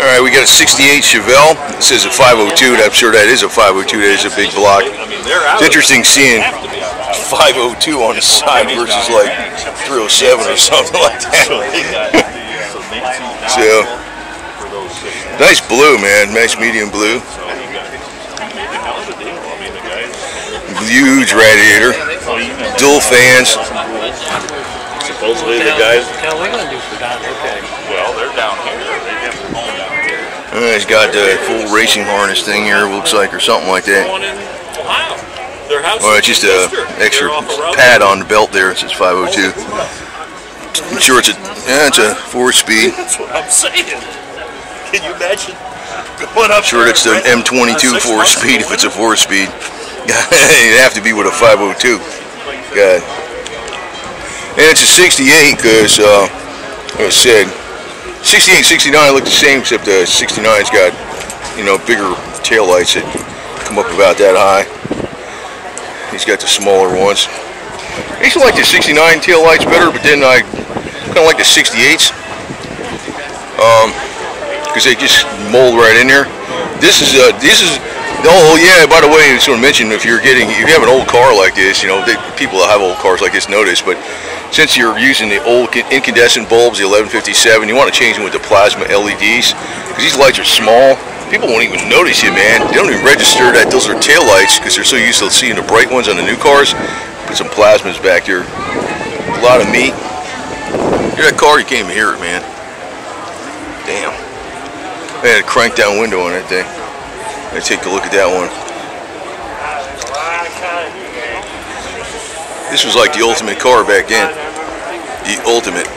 Alright, we got a 68 Chevelle. It says a 502, and I'm sure that is a 502. That is a big block. It's interesting seeing 502 on the side versus like 307 or something like that. So, nice blue, man. Nice medium blue. Huge radiator. Dual fans. Supposedly the guys. What are we going to do for down there? Okay. Well, they're down here. He's got the full racing harness thing here, looks like, or something like that. Well, it's just a extra pad on the belt there. It says 502. I'm sure it's a 4-speed. That's what I'm saying. Can you imagine going up? Sure, it's the M22 4-speed if it's a 4-speed. It'd have to be with a 502. God. And it's a 68 because, like I said, 68 69 look the same, except the 69's got, you know, bigger tail lights that come up about that high. He's got the smaller ones. I used to like the 69 tail lights better, but then I kind of like the 68s because they just mold right in there. This is oh yeah, by the way, I just want to mention, if you have an old car like this, you know, people that have old cars like this notice, but since you're using the old incandescent bulbs, the 1157, you want to change them with the plasma LEDs, because these lights are small. People won't even notice you, man. They don't even register that those are tail lights because they're so used to seeing the bright ones on the new cars. Put some plasmas back there. A lot of meat. Hear that car? You can't even hear it, man. Damn. They had a crank down window on that thing. Let's take a look at that one. This was like the ultimate car back then. The ultimate.